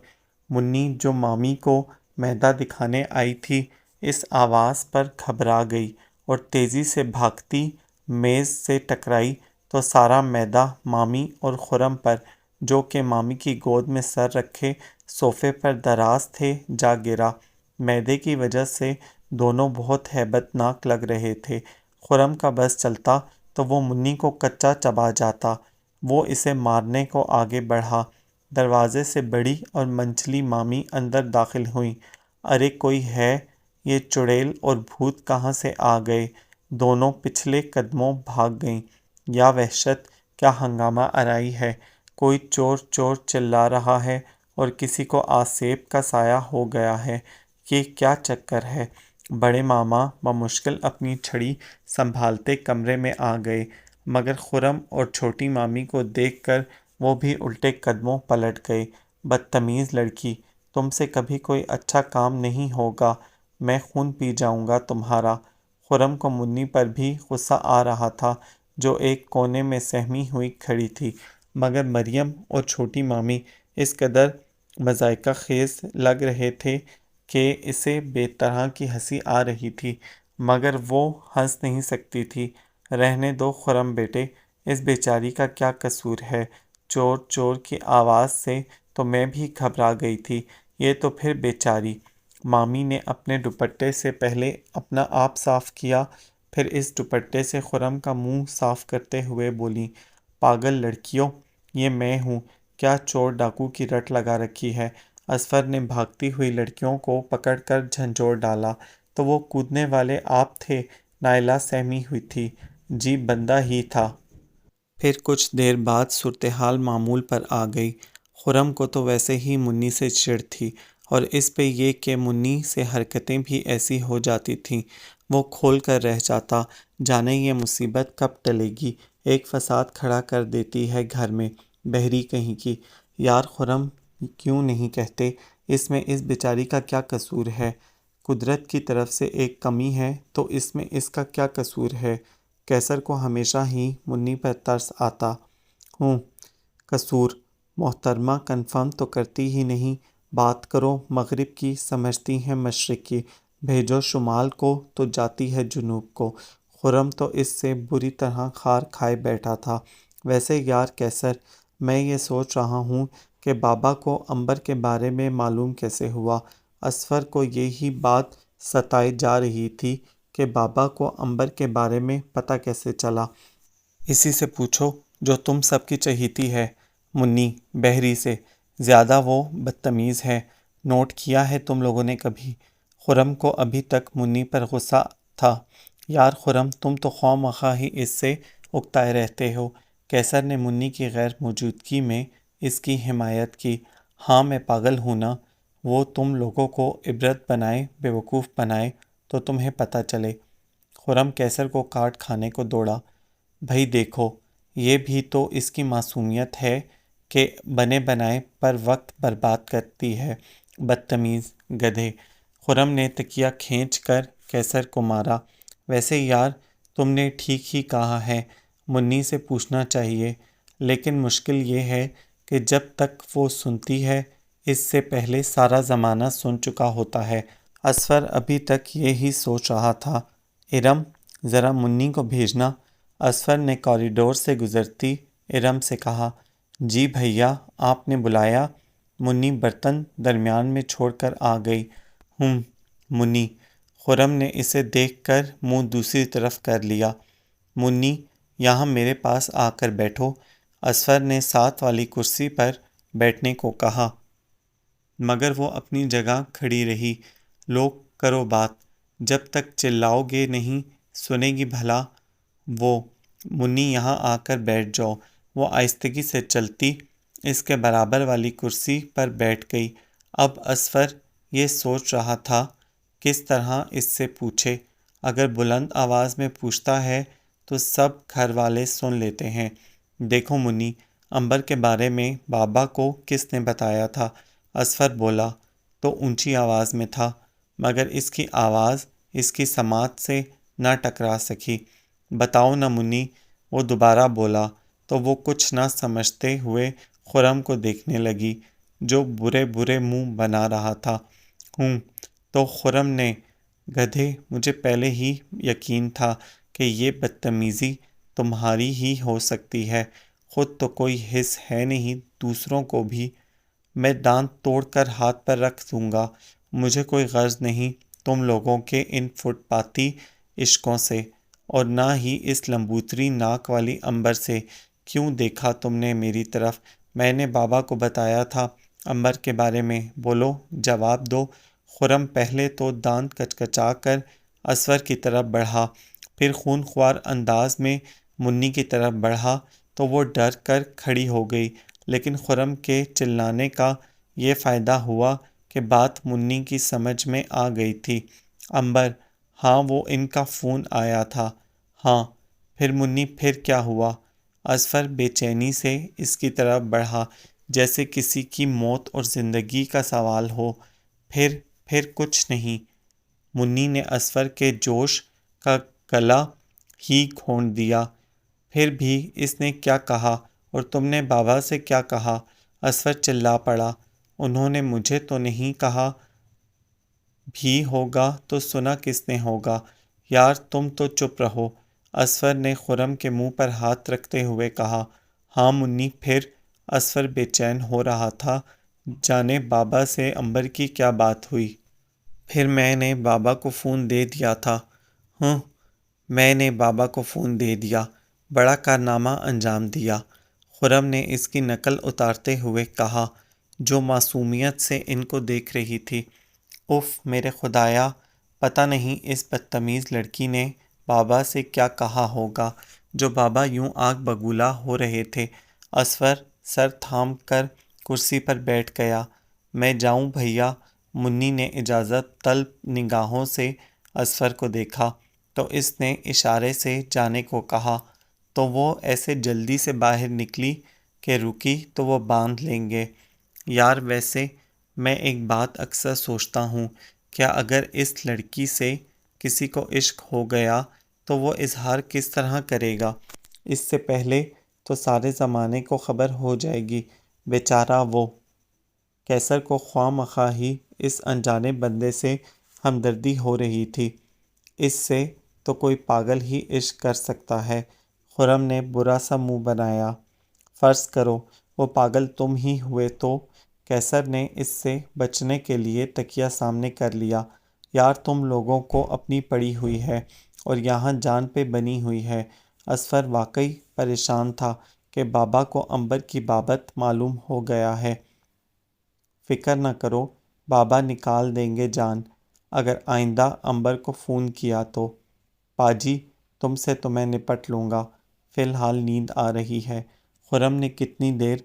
[SPEAKER 1] منی جو مامی کو میدہ دکھانے آئی تھی، اس آواز پر گھبرا گئی اور تیزی سے بھاگتی میز سے ٹکرائی تو سارا میدہ مامی اور خرم پر، جو کہ مامی کی گود میں سر رکھے صوفے پر دراز تھے، جا گرا۔ میدے کی وجہ سے دونوں بہت ہیبت ناک لگ رہے تھے۔ خرم کا بس چلتا تو وہ منی کو کچا چبا جاتا۔ وہ اسے مارنے کو آگے بڑھا۔ دروازے سے بڑی اور منچلی مامی اندر داخل ہوئیں۔ ارے کوئی ہے؟ یہ چڑیل اور بھوت کہاں سے آ گئے؟ دونوں پچھلے قدموں بھاگ گئیں۔ یا وحشت، کیا ہنگامہ آرائی ہے! کوئی چور چور چلا رہا ہے اور کسی کو آسیب کا سایہ ہو گیا ہے۔ یہ کیا چکر ہے؟ بڑے ماما بمشکل اپنی چھڑی سنبھالتے کمرے میں آ گئے، مگر خرم اور چھوٹی مامی کو دیکھ کر وہ بھی الٹے قدموں پلٹ گئے۔ بدتمیز لڑکی! تم سے کبھی کوئی اچھا کام نہیں ہوگا، میں خون پی جاؤں گا تمہارا۔ خرم کو منی پر بھی غصہ آ رہا تھا، جو ایک کونے میں سہمی ہوئی کھڑی تھی، مگر مریم اور چھوٹی مامی اس قدر مضحکہ خیز لگ رہے تھے کہ اسے بے طرح کی ہنسی آ رہی تھی، مگر وہ ہنس نہیں سکتی تھی۔ رہنے دو خرم بیٹے، اس بیچاری کا کیا قصور ہے؟ چور چور کی آواز سے تو میں بھی گھبرا گئی تھی، یہ تو پھر بیچاری۔ مامی نے اپنے دوپٹے سے پہلے اپنا آپ صاف کیا، پھر اس دوپٹے سے خرم کا منہ صاف کرتے ہوئے بولی، پاگل لڑکیوں، یہ میں ہوں، کیا چور ڈاکو کی رٹ لگا رکھی ہے؟ اصفر نے بھاگتی ہوئی لڑکیوں کو پکڑ کر جھنجھوڑ ڈالا، تو وہ کودنے والے آپ تھے؟ نائلہ سہمی ہوئی تھی، جی بندہ ہی تھا۔ پھر کچھ دیر بعد صورتحال معمول پر آ گئی۔ خرم کو تو ویسے ہی منی سے چڑ تھی، اور اس پہ یہ کہ منی سے حرکتیں بھی ایسی ہو جاتی تھیں۔ وہ کھول کر رہ جاتا، جانے یہ مصیبت کب ٹلے گی، ایک فساد کھڑا کر دیتی ہے گھر میں، بحری کہیں کی۔ یار خرم کیوں نہیں کہتے، اس میں اس بیچاری کا کیا قصور ہے؟ قدرت کی طرف سے ایک کمی ہے تو اس میں اس کا کیا قصور ہے؟ قیصر کو ہمیشہ ہی منی پر ترس آتا۔ قصور؟ محترمہ کنفرم تو کرتی ہی نہیں، بات کرو مغرب کی سمجھتی ہیں مشرق کی، بھیجو شمال کو تو جاتی ہے جنوب کو۔ خرم تو اس سے بری طرح خار کھائے بیٹھا تھا۔ ویسے یار قیصر، میں یہ سوچ رہا ہوں کہ بابا کو عنبر کے بارے میں معلوم کیسے ہوا؟ اصفر کو یہی بات ستائے جا رہی تھی کہ بابا کو عنبر کے بارے میں پتہ کیسے چلا۔ اسی سے پوچھو جو تم سب کی چہیتی ہے، منی بحری سے۔ زیادہ وہ بدتمیز ہے، نوٹ کیا ہے تم لوگوں نے کبھی؟ خرم کو ابھی تک منی پر غصہ تھا۔ یار خرم، تم تو خواہ مخواہ ہی اس سے اکتائے رہتے ہو۔ قیصر نے منی کی غیر موجودگی میں اس کی حمایت کی۔ ہاں میں پاگل ہوں نا، وہ تم لوگوں کو عبرت بنائے، بیوقوف بنائے تو تمہیں پتہ چلے۔ خرم قیصر کو کاٹ کھانے کو دوڑا۔ بھئی دیکھو، یہ بھی تو اس کی معصومیت ہے کہ بنے بنائے پر وقت برباد کرتی ہے، بدتمیز گدھے۔ خرم نے تکیہ کھینچ کر قیصر کو مارا۔ ویسے یار تم نے ٹھیک ہی کہا ہے، منی سے پوچھنا چاہیے، لیکن مشکل یہ ہے کہ جب تک وہ سنتی ہے، اس سے پہلے سارا زمانہ سن چکا ہوتا ہے۔ اصفر ابھی تک یہی سوچ رہا تھا۔ ارم، ذرا منی کو بھیجنا۔ اصفر نے کوریڈور سے گزرتی ارم سے کہا۔ جی بھیا، آپ نے بلایا؟ منی برتن درمیان میں چھوڑ کر آ گئی۔ منی۔ خرم نے اسے دیکھ کر منہ دوسری طرف کر لیا۔ منی، یہاں میرے پاس آ کر بیٹھو۔ اصفر نے ساتھ والی کرسی پر بیٹھنے کو کہا، مگر وہ اپنی جگہ کھڑی رہی۔ لو کرو بات، جب تک چلاؤ گے نہیں سنے گی بھلا؟ وہ منی یہاں آ کر بیٹھ جاؤ۔ وہ آہستگی سے چلتی اس کے برابر والی کرسی پر بیٹھ گئی۔ اب اصفر یہ سوچ رہا تھا کس طرح اس سے پوچھے۔ اگر بلند آواز میں پوچھتا ہے تو سب گھر والے سن لیتے ہیں۔ دیکھو منی، عنبر کے بارے میں بابا کو کس نے بتایا تھا؟ اصفر بولا تو اونچی آواز میں تھا، مگر اس کی آواز اس کی سماعت سے نہ ٹکرا سکی۔ بتاؤ نا منی، وہ دوبارہ بولا تو وہ کچھ نہ سمجھتے ہوئے خرم کو دیکھنے لگی، جو برے برے منہ بنا رہا تھا۔ تو خرم نے، گدھے، مجھے پہلے ہی یقین تھا کہ یہ بدتمیزی تمہاری ہی ہو سکتی ہے، خود تو کوئی حس ہے نہیں، دوسروں کو بھی۔ میں دانت توڑ کر ہاتھ پر رکھ دوں گا، مجھے کوئی غرض نہیں تم لوگوں کے ان فٹ پاتی عشقوں سے، اور نہ ہی اس لمبوتری ناک والی عنبر سے۔ کیوں دیکھا تم نے میری طرف؟ میں نے بابا کو بتایا تھا عنبر کے بارے میں، بولو جواب دو۔ خرم پہلے تو دانت کچکچا کر اصفر کی طرف بڑھا، پھر خون خوار انداز میں منی کی طرف بڑھا تو وہ ڈر کر کھڑی ہو گئی، لیکن خرم کے چلانے کا یہ فائدہ ہوا کہ بات منی کی سمجھ میں آ گئی تھی۔ عنبر؟ ہاں، وہ ان کا فون آیا تھا۔ ہاں، پھر منی پھر کیا ہوا؟ اصفر بے چینی سے اس کی طرف بڑھا۔ جیسے کسی کی موت اور زندگی کا سوال ہو۔ پھر کچھ نہیں۔ منی نے اسفر کے جوش کا گلا ہی گھونٹ دیا۔ پھر بھی اس نے کیا کہا اور تم نے بابا سے کیا کہا؟ اسفر چلا پڑا۔ انہوں نے مجھے تو نہیں کہا، بھی ہوگا تو سنا کس نے ہوگا؟ یار تم تو چپ رہو۔ اسفر نے خرم کے منہ پر ہاتھ رکھتے ہوئے کہا۔ ہاں منی پھر؟ اسفر بے چین ہو رہا تھا، جانے بابا سے عنبر کی کیا بات ہوئی۔ پھر میں نے بابا کو فون دے دیا تھا۔ ہوں، میں نے بابا کو فون دے دیا، بڑا کارنامہ انجام دیا، خرم نے اس کی نقل اتارتے ہوئے کہا، جو معصومیت سے ان کو دیکھ رہی تھی۔ اف میرے خدایا، پتہ نہیں اس بدتمیز لڑکی نے بابا سے کیا کہا ہوگا، جو بابا یوں آگ بگولا ہو رہے تھے۔ اسفر سر تھام کر کرسی پر بیٹھ گیا۔ میں جاؤں بھیا؟ منی نے اجازت طلب نگاہوں سے اسفر کو دیکھا تو اس نے اشارے سے جانے کو کہا، تو وہ ایسے جلدی سے باہر نکلی کہ رکی تو وہ باندھ لیں گے۔ یار ویسے میں ایک بات اکثر سوچتا ہوں، کیا اگر اس لڑکی سے کسی کو عشق ہو گیا تو وہ اظہار کس طرح کرے گا؟ اس سے پہلے تو سارے زمانے کو خبر ہو جائے گی۔ بیچارہ وہ کیسر کو خواہ مخواہ ہی اس انجانے بندے سے ہمدردی ہو رہی تھی۔ اس سے تو کوئی پاگل ہی عشق کر سکتا ہے۔ خرم نے برا سا منہ بنایا۔ فرض کرو وہ پاگل تم ہی ہوئے تو؟ کیسر نے اس سے بچنے کے لیے تکیہ سامنے کر لیا۔ یار تم لوگوں کو اپنی پڑی ہوئی ہے اور یہاں جان پہ بنی ہوئی ہے۔ اسفر واقعی پریشان تھا کہ بابا کو عنبر کی بابت معلوم ہو گیا ہے۔ فکر نہ کرو، بابا نکال دیں گے جان، اگر آئندہ عنبر کو فون کیا تو۔ پاجی تم سے تو میں نپٹ لوں گا، فی الحال نیند آ رہی ہے۔ خرم نے کتنی دیر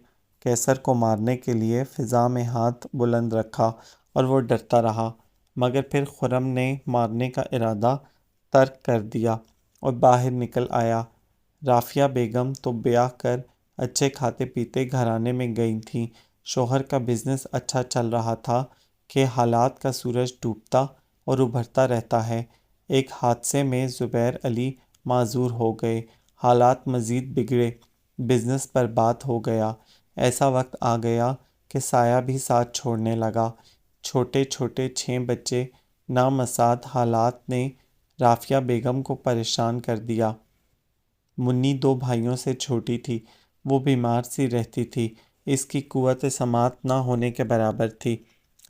[SPEAKER 1] کیسر کو مارنے کے لیے فضا میں ہاتھ بلند رکھا اور وہ ڈرتا رہا، مگر پھر خرم نے مارنے کا ارادہ ترک کر دیا اور باہر نکل آیا۔ رافیہ بیگم تو بیاہ کر اچھے کھاتے پیتے گھرانے میں گئی تھیں۔ شوہر کا بزنس اچھا چل رہا تھا کہ حالات کا سورج ڈوبتا اور ابھرتا رہتا ہے۔ ایک حادثے میں زبیر علی معذور ہو گئے، حالات مزید بگڑے، بزنس برباد ہو گیا۔ ایسا وقت آ گیا کہ سایہ بھی ساتھ چھوڑنے لگا۔ چھوٹے چھوٹے 6 بچے، نامساعد حالات نے رافیہ بیگم کو پریشان کر دیا۔ منی 2 بھائیوں سے چھوٹی تھی، وہ بیمار سی رہتی تھی، اس کی قوت سماعت نہ ہونے کے برابر تھی۔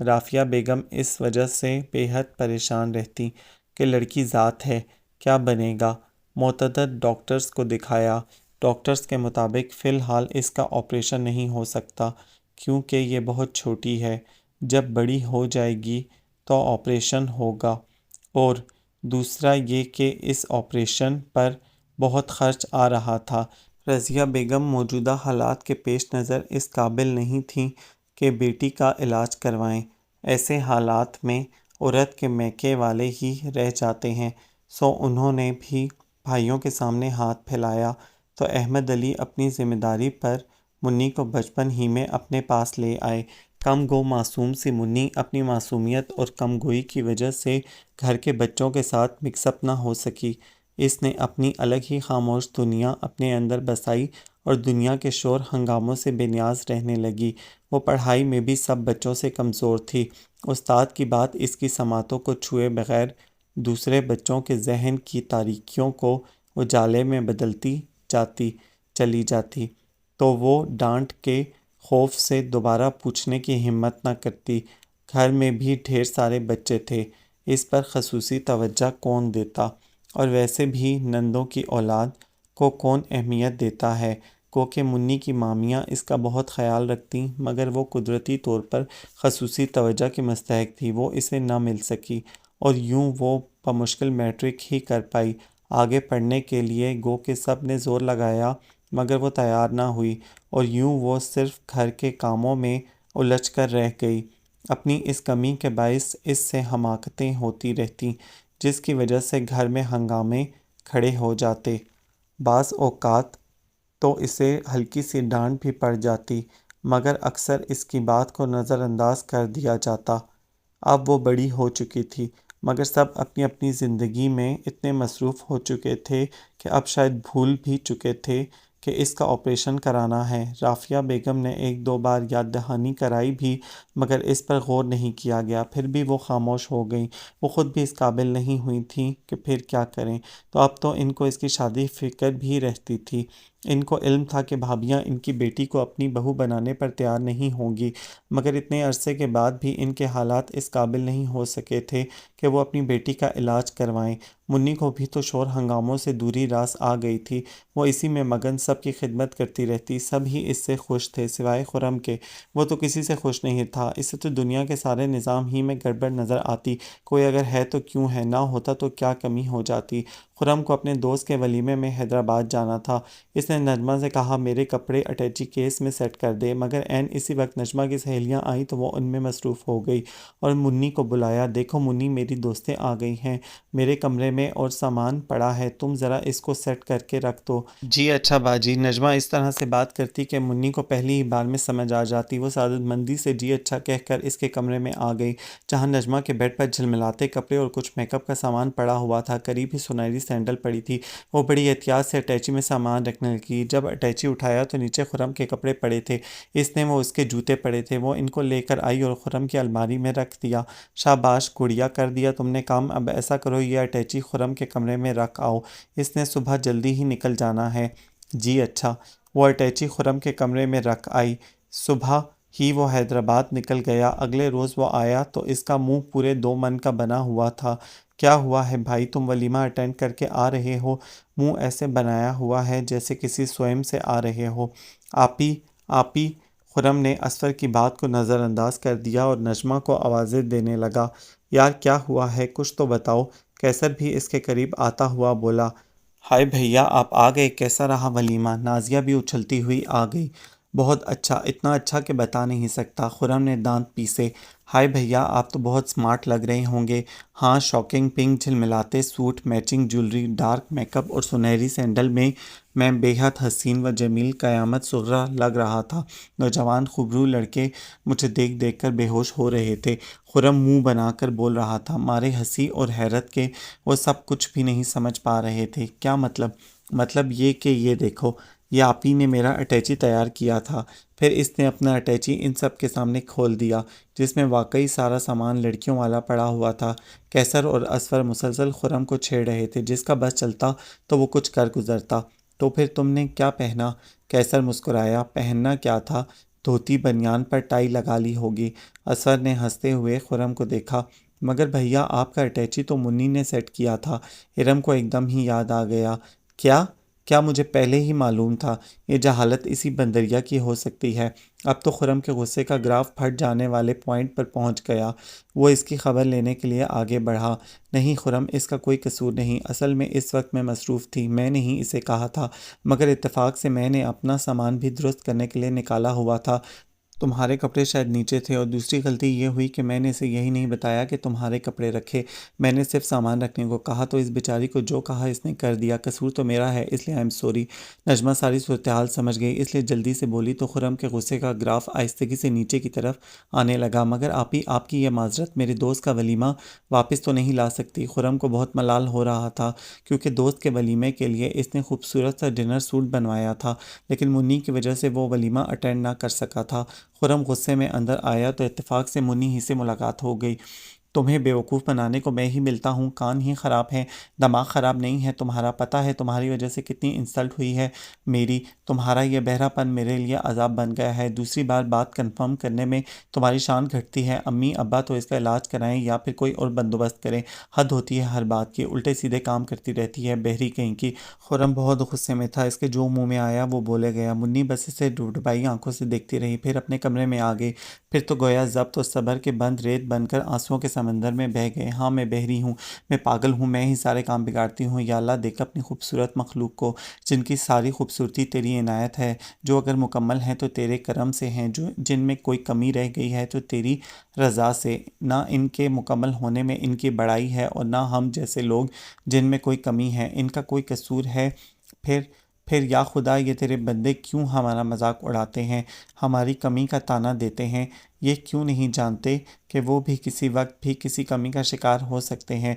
[SPEAKER 1] رافیہ بیگم اس وجہ سے بے حد پریشان رہتی کہ لڑکی ذات ہے، کیا بنے گا؟ معتدد ڈاکٹرز کو دکھایا، ڈاکٹرز کے مطابق فی الحال اس کا آپریشن نہیں ہو سکتا کیونکہ یہ بہت چھوٹی ہے، جب بڑی ہو جائے گی تو آپریشن ہوگا، اور دوسرا یہ کہ اس آپریشن پر بہت خرچ آ رہا تھا۔ رضیہ بیگم موجودہ حالات کے پیش نظر اس قابل نہیں تھیں کہ بیٹی کا علاج کروائیں۔ ایسے حالات میں عورت کے میکے والے ہی رہ جاتے ہیں، سو انہوں نے بھی بھائیوں کے سامنے ہاتھ پھیلایا تو احمد علی اپنی ذمہ داری پر منی کو بچپن ہی میں اپنے پاس لے آئے۔ کم گو معصوم سی منی اپنی معصومیت اور کم گوئی کی وجہ سے گھر کے بچوں کے ساتھ مکس اپ نہ ہو سکی۔ اس نے اپنی الگ ہی خاموش دنیا اپنے اندر بسائی اور دنیا کے شور ہنگاموں سے بے نیاز رہنے لگی۔ وہ پڑھائی میں بھی سب بچوں سے کمزور تھی۔ استاد کی بات اس کی سماعتوں کو چھوئے بغیر دوسرے بچوں کے ذہن کی تاریکیوں کو اجالے میں بدلتی چلی جاتی تو وہ ڈانٹ کے خوف سے دوبارہ پوچھنے کی ہمت نہ کرتی۔ گھر میں بھی ڈھیر سارے بچے تھے، اس پر خصوصی توجہ کون دیتا؟ اور ویسے بھی نندوں کی اولاد کو کون اہمیت دیتا ہے؟ کیونکہ منی کی مامیاں اس کا بہت خیال رکھتیں، مگر وہ قدرتی طور پر خصوصی توجہ کی مستحق تھی، وہ اسے نہ مل سکی، اور یوں وہ بمشکل میٹرک ہی کر پائی۔ آگے پڑھنے کے لیے گو کہ سب نے زور لگایا مگر وہ تیار نہ ہوئی، اور یوں وہ صرف گھر کے کاموں میں الجھ کر رہ گئی۔ اپنی اس کمی کے باعث اس سے حماقتیں ہوتی رہتیں، جس کی وجہ سے گھر میں ہنگامے کھڑے ہو جاتے۔ بعض اوقات تو اسے ہلکی سی ڈانٹ بھی پڑ جاتی، مگر اکثر اس کی بات کو نظر انداز کر دیا جاتا۔ اب وہ بڑی ہو چکی تھی، مگر سب اپنی اپنی زندگی میں اتنے مصروف ہو چکے تھے کہ اب شاید بھول بھی چکے تھے کہ اس کا آپریشن کرانا ہے۔ رافعہ بیگم نے ایک دو بار یاد دہانی کرائی بھی، مگر اس پر غور نہیں کیا گیا۔ پھر بھی وہ خاموش ہو گئیں۔ وہ خود بھی اس قابل نہیں ہوئی تھیں کہ پھر کیا کریں۔ تو اب تو ان کو اس کی شادی فکر بھی رہتی تھی۔ ان کو علم تھا کہ بھابیاں ان کی بیٹی کو اپنی بہو بنانے پر تیار نہیں ہوں گی، مگر اتنے عرصے کے بعد بھی ان کے حالات اس قابل نہیں ہو سکے تھے کہ وہ اپنی بیٹی کا علاج کروائیں۔ منی کو بھی تو شور ہنگاموں سے دوری راس آ گئی تھی۔ وہ اسی میں مگن سب کی خدمت کرتی رہتی۔ سب ہی اس سے خوش تھے سوائے خرم کے۔ وہ تو کسی سے خوش نہیں تھا۔ اسے تو دنیا کے سارے نظام ہی میں گڑبڑ نظر آتی۔ کوئی اگر ہے تو کیوں ہے، نہ ہوتا تو کیا کمی ہو جاتی۔ خرم کو اپنے دوست کے ولیمے میں حیدرآباد جانا تھا۔ اس نے نجمہ سے کہا میرے کپڑے اٹیچی کیس میں سیٹ کر دے، مگر عین اسی وقت نجمہ کی سہیلیاں آئیں تو وہ ان میں مصروف ہو گئی اور منی کو بلایا۔ دیکھو منی، میری دوستیں آ گئی ہیں، میرے کمرے میں اور سامان پڑا ہے، تم ذرا اس کو سیٹ کر کے رکھ دو۔ جی اچھا باجی۔ نجمہ اس طرح سے بات کرتی کہ منی کو پہلی ہی بار میں سمجھ آ جاتی۔ وہ سعادت مندی سے جی اچھا کہہ کر اس کے کمرے میں آ گئی، جہاں نجمہ کے بیڈ پر جھلملاتے کپڑے اور کچھ میک اپ کا سامان پڑا ہوا تھا۔ قریب ہی سنہری سینڈل پڑی تھی۔ وہ بڑی احتیاط سے اٹیچی میں سامان رکھنے لگی۔ جب اٹیچی اٹھایا تو نیچے خرم کے کپڑے پڑے تھے، وہ اس کے جوتے پڑے تھے۔ وہ ان کو لے کر آئی اور خرم کی الماری میں رکھ دیا۔ شاباش گڑیا، کر دیا تم نے کام۔ اب ایسا کرو، یہ اٹیچی خرم کے کمرے میں رکھ آؤ، اس نے صبح جلدی ہی نکل جانا ہے۔ جی اچھا۔ وہ اٹیچی خرم کے کمرے میں رکھ آئی۔ صبح ہی وہ حیدرآباد نکل گیا۔ اگلے روز وہ آیا تو اس کا منہ پورے 2 من کا بنا ہوا تھا۔ کیا ہوا ہے بھائی، تم ولیمہ اٹینڈ کر کے آ رہے ہو؟ منہ ایسے بنایا ہوا ہے جیسے کسی سوئم سے آ رہے ہو۔ آپی خرم نے اسفر کی بات کو نظر انداز کر دیا اور نجمہ کو آوازیں دینے لگا۔ یار کیا ہوا ہے، کچھ تو بتاؤ۔ کیسر بھی اس کے قریب آتا ہوا بولا۔ ہائے بھیا، آپ آ گئے، کیسا رہا ولیمہ؟ نازیہ بھی اچھلتی ہوئی آ گئی۔ بہت اچھا، اتنا اچھا کہ بتا نہیں سکتا۔ خرم نے دانت پیسے۔ ہائے بھیا، آپ تو بہت سمارٹ لگ رہے ہوں گے۔ ہاں، شاکنگ پنک جھلملاتے suit, matching jewellery, dark make up اور سنہری سینڈل میں بے حد حسین و جمیل قیامت صغریٰ لگ رہا تھا۔ نوجوان خوبرو لڑکے مجھے دیکھ دیکھ کر بے ہوش ہو رہے تھے۔ خرم منہ بنا کر بول رہا تھا، مارے ہنسی اور حیرت کے وہ سب کچھ بھی نہیں سمجھ پا رہے تھے۔ کیا مطلب؟ مطلب یہ کہ یہ دیکھو، یہ آپی نے میرا اٹیچی تیار کیا تھا۔ پھر اس نے اپنا اٹیچی ان سب کے سامنے کھول دیا، جس میں واقعی سارا سامان لڑکیوں والا پڑا ہوا تھا۔ کیسر اور اسفر مسلسل خرم کو چھیڑ رہے تھے، جس کا بس چلتا تو وہ کچھ کر گزرتا۔ تو پھر تم نے کیا پہنا؟ کیسر مسکرایا۔ پہننا کیا تھا؟ دھوتی بنیان پر ٹائی لگا لی ہوگی۔ اسفر نے ہنستے ہوئے خرم کو دیکھا۔ مگر بھیا، آپ کا اٹیچی تو منی نے سیٹ کیا تھا۔ ارم کو ایک دم ہی یاد آ گیا۔ کیا مجھے پہلے ہی معلوم تھا؟ یہ جہالت اسی بندریا کی ہو سکتی ہے۔ اب تو خرم کے غصے کا گراف پھٹ جانے والے پوائنٹ پر پہنچ گیا۔ وہ اس کی خبر لینے کے لیے آگے بڑھا۔ نہیں خرم، اس کا کوئی قصور نہیں، اصل میں اس وقت میں مصروف تھی، میں نے ہی اسے کہا تھا، مگر اتفاق سے میں نے اپنا سامان بھی درست کرنے کے لیے نکالا ہوا تھا۔ تمہارے کپڑے شاید نیچے تھے، اور دوسری غلطی یہ ہوئی کہ میں نے اسے یہی نہیں بتایا کہ تمہارے کپڑے رکھے۔ میں نے صرف سامان رکھنے کو کہا تو اس بیچاری کو جو کہا اس نے کر دیا۔ قصور تو میرا ہے، اس لیے آئی ایم سوری۔ نجمہ ساری صورتحال سمجھ گئی، اس لیے جلدی سے بولی تو خرم کے غصے کا گراف آہستگی سے نیچے کی طرف آنے لگا۔ مگر آپی، آپ کی یہ معذرت میرے دوست کا ولیمہ واپس تو نہیں لا سکتی۔ خرم کو بہت ملال ہو رہا تھا، کیونکہ دوست کے ولیمے کے لیے اس نے خوبصورت سا ڈنر سوٹ بنوایا تھا، لیکن منی کی وجہ سے وہ ولیمہ اٹینڈ نہ کر سکا تھا۔ خرم غصے میں اندر آیا تو اتفاق سے منی ہی سے ملاقات ہو گئی۔ تمہیں بیوقوف بنانے کو میں ہی ملتا ہوں، کان ہی خراب ہیں، دماغ خراب نہیں ہے تمہارا؟ پتہ ہے تمہاری وجہ سے کتنی انسلٹ ہوئی ہے میری؟ تمہارا یہ بہرا پن میرے لیے عذاب بن گیا ہے۔ دوسری بار بات کنفرم کرنے میں تمہاری شان گھٹتی ہے۔ امی ابا تو اس کا علاج کرائیں یا پھر کوئی اور بندوبست کریں۔ حد ہوتی ہے ہر بات کی، الٹے سیدھے کام کرتی رہتی ہے، بہری کہیں کی۔ خرم بہت غصے میں تھا، اس کے جو منہ میں آیا وہ بولے گیا۔ منی بس اسے ڈبڈبائی آنکھوں سے دیکھتی رہی، پھر اپنے کمرے میں آ گئی۔ پھر تو گویا ضبط اور صبر کے بند ریت بن کر آنسوؤں کے سمندر میں بہہ گئے۔ ہاں، میں بہری ہوں، میں پاگل ہوں، میں ہی سارے کام بگاڑتی ہوں۔ یا اللہ، دیکھ اپنی خوبصورت مخلوق کو، جن کی ساری خوبصورتی تیری عنایت ہے، جو اگر مکمل ہیں تو تیرے کرم سے ہیں، جن میں کوئی کمی رہ گئی ہے تو تیری رضا سے۔ نہ ان کے مکمل ہونے میں ان کی بڑائی ہے اور نہ ہم جیسے لوگ جن میں کوئی کمی ہے، ان کا کوئی قصور ہے۔ پھر یا خدا یہ تیرے بندے کیوں ہمارا مذاق اڑاتے ہیں، ہماری کمی کا تانا دیتے ہیں، یہ کیوں نہیں جانتے کہ وہ بھی کسی وقت بھی کسی کمی کا شکار ہو سکتے ہیں۔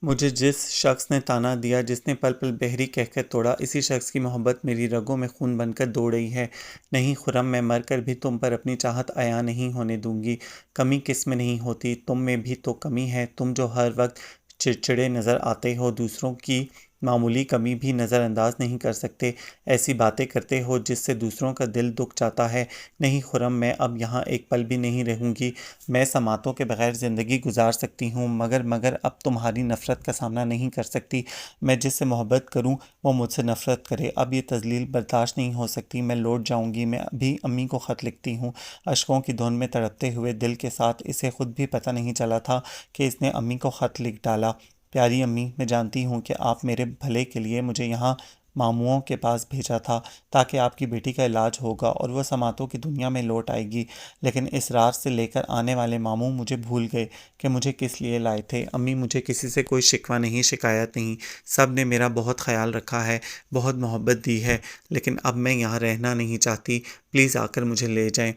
[SPEAKER 1] مجھے جس شخص نے تانا دیا، جس نے پل پل بحری کہہ کر توڑا، اسی شخص کی محبت میری رگوں میں خون بن کر دوڑ رہی ہے۔ نہیں خرم، میں مر کر بھی تم پر اپنی چاہت عیاں نہیں ہونے دوں گی۔ کمی کس میں نہیں ہوتی، تم میں بھی تو کمی ہے۔ تم جو ہر وقت چڑچڑے نظر آتے ہو، دوسروں کی معمولی کمی بھی نظر انداز نہیں کر سکتے، ایسی باتیں کرتے ہو جس سے دوسروں کا دل دکھ جاتا ہے۔ نہیں خرم، میں اب یہاں ایک پل بھی نہیں رہوں گی۔ میں سماعتوں کے بغیر زندگی گزار سکتی ہوں، مگر اب تمہاری نفرت کا سامنا نہیں کر سکتی۔ میں جس سے محبت کروں وہ مجھ سے نفرت کرے، اب یہ تذلیل برداشت نہیں ہو سکتی۔ میں لوٹ جاؤں گی۔ میں ابھی امی کو خط لکھتی ہوں، اشکوں کی دھند میں تڑپتے ہوئے دل کے ساتھ۔ اسے خود بھی پتہ نہیں چلا تھا کہ اس نے امی کو خط لکھ ڈالا۔ پیاری امی، میں جانتی ہوں کہ آپ میرے بھلے کے لیے مجھے یہاں ماموؤں کے پاس بھیجا تھا تاکہ آپ کی بیٹی کا علاج ہوگا اور وہ سماعتوں کی دنیا میں لوٹ آئے گی، لیکن اسرار سے لے کر آنے والے ماموں مجھے بھول گئے کہ مجھے کس لیے لائے تھے۔ امی، مجھے کسی سے کوئی شکوہ نہیں، شکایت نہیں، سب نے میرا بہت خیال رکھا ہے، بہت محبت دی ہے، لیکن اب میں یہاں رہنا نہیں چاہتی، پلیز آ کر مجھے لے جائیں۔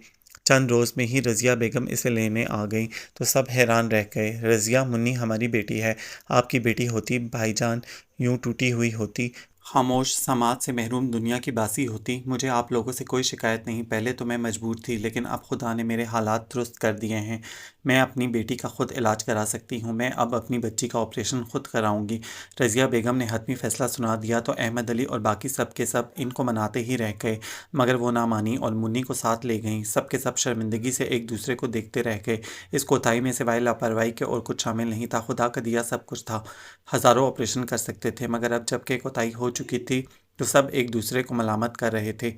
[SPEAKER 1] چند روز میں ہی رضیہ بیگم اسے لینے آ گئیں تو سب حیران رہ گئے۔ رضیہ، منی ہماری بیٹی ہے، آپ کی بیٹی ہوتی بھائی جان یوں ٹوٹی ہوئی ہوتی، خاموش سماعت سے محروم دنیا کی باسی ہوتی۔ مجھے آپ لوگوں سے کوئی شکایت نہیں، پہلے تو میں مجبور تھی، لیکن اب خدا نے میرے حالات درست کر دیے ہیں، میں اپنی بیٹی کا خود علاج کرا سکتی ہوں، میں اب اپنی بچی کا آپریشن خود کراؤں گی۔ رضیہ بیگم نے حتمی فیصلہ سنا دیا تو احمد علی اور باقی سب کے سب ان کو مناتے ہی رہ گئے، مگر وہ نہ مانی اور منی کو ساتھ لے گئیں۔ سب کے سب شرمندگی سے ایک دوسرے کو دیکھتے رہ گئے۔ اس کوتاہی میں سوائے لاپرواہی کے اور کچھ شامل نہیں تھا، خدا کا دیا سب کچھ تھا۔ ہزاروں آپریشن کر سکتے تھے، مگر اب جب کہ کوتاہی ہو چکی تھی تو سب ایک دوسرے کو ملامت کر رہے تھے،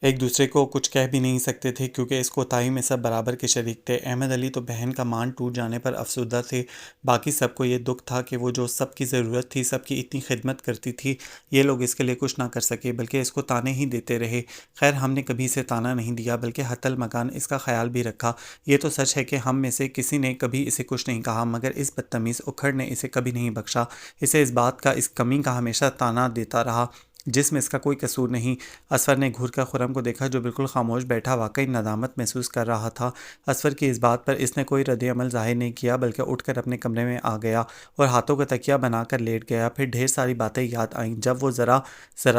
[SPEAKER 1] ایک دوسرے کو کچھ کہہ بھی نہیں سکتے تھے کیونکہ اس کوتاہی میں سب برابر کے شریک تھے۔ احمد علی تو بہن کا مان ٹوٹ جانے پر افسردہ تھے، باقی سب کو یہ دکھ تھا کہ وہ جو سب کی ضرورت تھی، سب کی اتنی خدمت کرتی تھی، یہ لوگ اس کے لیے کچھ نہ کر سکے بلکہ اس کو تانے ہی دیتے رہے۔ خیر، ہم نے کبھی اسے تانا نہیں دیا بلکہ حتی المکان اس کا خیال بھی رکھا۔ یہ تو سچ ہے کہ ہم میں سے کسی نے کبھی اسے کچھ نہیں کہا، مگر اس بدتمیز اکھڑ نے اسے کبھی نہیں بخشا، اسے اس بات کا، اس کمی کا ہمیشہ تانا دیتا رہا جس میں اس کا کوئی قصور نہیں۔ اسفر نے گھور کر خرم کو دیکھا جو بالکل خاموش بیٹھا واقعی ندامت محسوس کر رہا تھا۔ اسفر کی اس بات پر اس نے کوئی رد عمل ظاہر نہیں کیا بلکہ اٹھ کر اپنے کمرے میں آ گیا اور ہاتھوں کا تکیہ بنا کر لیٹ گیا۔ پھر ڈھیر ساری باتیں یاد آئیں، جب وہ ذرا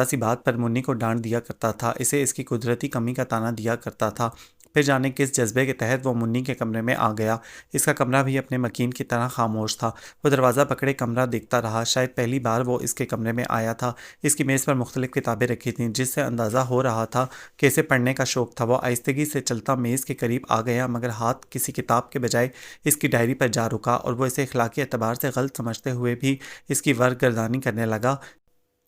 [SPEAKER 1] سی بات پر منی کو ڈانٹ دیا کرتا تھا، اسے اس کی قدرتی کمی کا تانا دیا کرتا تھا، پھر جانے کس جذبے کے تحت وہ منی کے کمرے میں آ گیا۔ اس کا کمرہ بھی اپنے مکین کی طرح خاموش تھا۔ وہ دروازہ پکڑے کمرہ دیکھتا رہا، شاید پہلی بار وہ اس کے کمرے میں آیا تھا۔ اس کی میز پر مختلف کتابیں رکھی تھیں جس سے اندازہ ہو رہا تھا کہ اسے پڑھنے کا شوق تھا۔ وہ آہستگی سے چلتا میز کے قریب آ گیا مگر ہاتھ کسی کتاب کے بجائے اس کی ڈائری پر جا رکا اور وہ اسے اخلاقی اعتبار سے غلط سمجھتے ہوئے بھی اس کی ورق گردانی کرنے لگا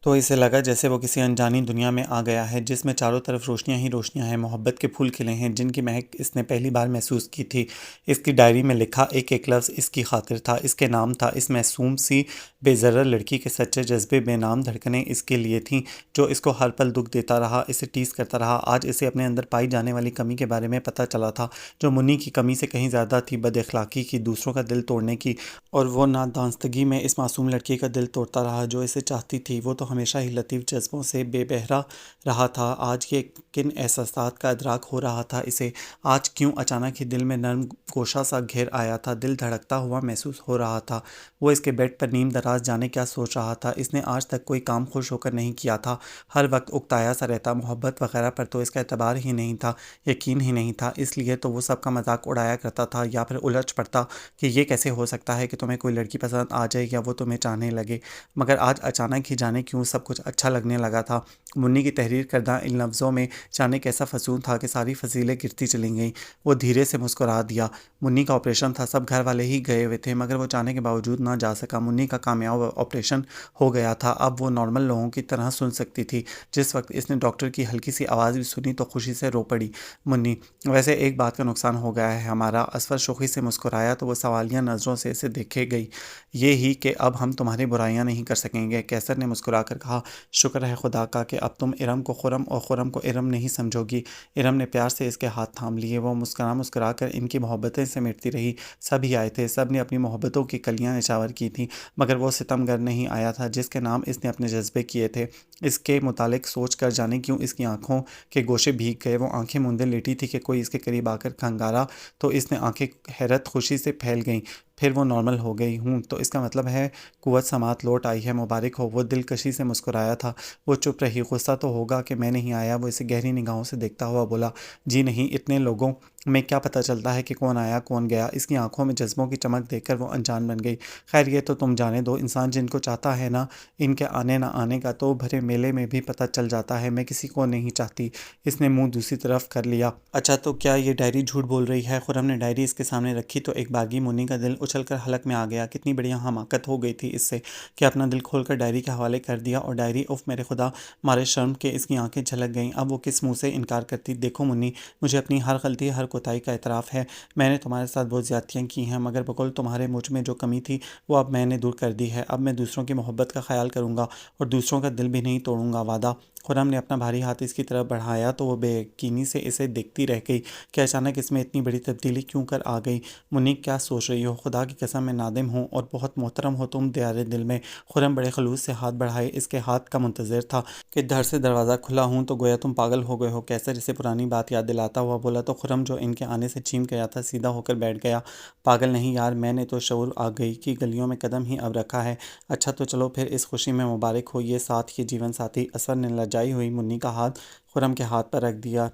[SPEAKER 1] تو اسے لگا جیسے وہ کسی انجانی دنیا میں آ گیا ہے جس میں چاروں طرف روشنیاں ہی روشنیاں ہیں، محبت کے پھول کھلے ہیں جن کی مہک اس نے پہلی بار محسوس کی تھی۔ اس کی ڈائری میں لکھا ایک ایک لفظ اس کی خاطر تھا، اس کے نام تھا۔ اس معصوم سی بے ضرر لڑکی کے سچے جذبے، بے نام دھڑکنیں اس کے لیے تھیں جو اس کو ہر پل دکھ دیتا رہا، اسے ٹیز کرتا رہا۔ آج اسے اپنے اندر پائی جانے والی کمی کے بارے میں پتہ چلا تھا جو منی کی کمی سے کہیں زیادہ تھی، بد اخلاقی کی، دوسروں کا دل توڑنے کی، اور وہ نادانستگی میں اس معصوم لڑکی کا دل توڑتا رہا جو اسے چاہتی تھی۔ وہ تو ہمیشہ ہی لطیف جذبوں سے بے بہرا رہا تھا، آج یہ کن احساسات کا ادراک ہو رہا تھا اسے، آج کیوں اچانک ہی دل میں نرم گوشہ سا گھیر آیا تھا، دل دھڑکتا ہوا محسوس ہو رہا تھا۔ وہ اس کے بیڈ پر نیم دراز جانے کیا سوچ رہا تھا، اس نے آج تک کوئی کام خوش ہو کر نہیں کیا تھا، ہر وقت اکتایا سا رہتا، محبت وغیرہ پر تو اس کا اعتبار ہی نہیں تھا، یقین ہی نہیں تھا، اس لیے تو وہ سب کا مذاق اڑایا کرتا تھا یا پھر الجھ پڑتا کہ یہ کیسے ہو سکتا ہے کہ تمہیں کوئی لڑکی پسند آ جائے یا وہ تمہیں چاہنے لگے، مگر آج اچانک ہی جانے کیوں سب کچھ اچھا لگنے لگا تھا۔ منی کی تحریر کردہ ان لفظوں میں جانے کیسا فسون تھا کہ ساری فضیلیں گرتی چلی گئیں۔ وہ دھیرے سے مسکرا دیا۔ منی کا آپریشن تھا، سب گھر والے ہی گئے ہوئے تھے مگر وہ چاہنے کے باوجود نہ جا سکا۔ منی کا کامیاب آپریشن ہو گیا تھا، اب وہ نارمل لوگوں کی طرح سن سکتی تھی۔ جس وقت اس نے ڈاکٹر کی ہلکی سی آواز بھی سنی تو خوشی سے رو پڑی۔ منی، ویسے ایک بات کا نقصان ہو گیا ہے ہمارا۔ اسفر شوخی سے مسکرایا تو وہ سوالیہ نظروں سے اسے دیکھے گئی۔ یہ ہی کہ اب ہم تمہاری برائیاں نہیں کر سکیں گے۔ کیسر نے مسکرا کر کر کہا، شکر ہے خدا کا کہ اب تم ارم کو خرم اور خرم کو ارم نہیں سمجھو گی۔ ارم نے پیار سے اس کے ہاتھ تھام لیے، وہ مسکرا مسکرا کر ان کی محبتیں سمیٹتی رہی۔ سب ہی آئے تھے، سب نے اپنی محبتوں کی کلیاں نچھاور کی تھیں، مگر وہ ستم گر نہیں آیا تھا جس کے نام اس نے اپنے جذبے کیے تھے۔ اس کے متعلق سوچ کر جانے کیوں اس کی آنکھوں کے گوشے بھیگ گئے۔ وہ آنکھیں موندے لیٹی تھی کہ کوئی اس کے قریب آ کر کھنگارا تو اس نے آنکھیں حیرت خوشی سے پھیل گئیں، پھر وہ نارمل ہو گئی۔ ہوں تو اس کا مطلب ہے قوت سماعت لوٹ آئی ہے، مبارک ہو۔ وہ دلکشی سے مسکرایا تھا۔ وہ چپ رہی۔ غصہ تو ہوگا کہ میں نہیں آیا، وہ اسے گہری نگاہوں سے دیکھتا ہوا بولا، جی نہیں، اتنے لوگوں میں کیا پتہ چلتا ہے کہ کون آیا کون گیا۔ اس کی آنکھوں میں جذبوں کی چمک دیکھ کر وہ انجان بن گئی۔ خیر یہ تو تم جانے دو، انسان جن کو چاہتا ہے نا، ان کے آنے نہ آنے کا تو بھرے میلے میں بھی پتہ چل جاتا ہے۔ میں کسی کو نہیں چاہتی۔ اس نے منہ دوسری طرف کر لیا۔ اچھا تو کیا یہ ڈائری جھوٹ بول رہی ہے؟ خرم نے ڈائری اس کے سامنے رکھی تو ایک باغی منی کا دل اچھل کر حلق میں آ گیا۔ کتنی بڑی حماقت ہو گئی تھی اس سے کہ اپنا دل کھول کر ڈائری کے حوالے کر دیا، اور ڈائری، اف میرے خدا، مارے شرم کے اس کی آنکھیں جھلک گئیں۔ اب وہ کس منہ سے انکار کرتی؟ دیکھو منی، مجھے اپنی ہر غلطی ہر کوتاہی کا اعتراف ہے۔ میں نے تمہارے ساتھ بہت زیادتیاں کی ہیں، مگر بقول تمہارے مجھ میں جو کمی تھی وہ اب میں نے دور کر دی ہے۔ اب میں دوسروں کی محبت کا خیال کروں گا اور دوسروں کا دل بھی نہیں توڑوں گا، وعدہ۔ خرم نے اپنا بھاری ہاتھ اس کی طرف بڑھایا تو وہ بے یقینی سے اسے دیکھتی رہ گئی کہ اچانک اس میں اتنی بڑی تبدیلی کیوں کر آ گئی۔ منی کیا سوچ رہی ہو؟ خدا کی قسم میں نادم ہوں، اور بہت محترم ہو تم دیار دل میں۔ خرم بڑے خلوص سے ہاتھ بڑھائے اس کے ہاتھ کا منتظر تھا کہ دھڑ سے دروازہ کھلا ہوں تو گویا تم پاگل ہو گئے ہو۔ کیسر اسے پرانی بات یاد دلاتا ہوا بولا تو خرم جو ان کے آنے سے چیم گیا تھا سیدھا ہو کر بیٹھ گیا۔ پاگل نہیں یار، میں نے تو شعور آ گئی کی گلیوں میں قدم ہی اب رکھا ہے۔ اچھا تو چلو پھر اس خوشی میں مبارک ہو یہ ساتھ یہ جیون ساتھی۔ اسور نے لجائی ہوئی منی کا ہاتھ خرم کے ہاتھ پر رکھ دیا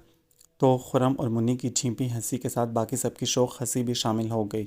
[SPEAKER 1] تو خرم اور منی کی چھینپی ہنسی کے ساتھ باقی سب کی شوق ہنسی بھی شامل ہو گئی۔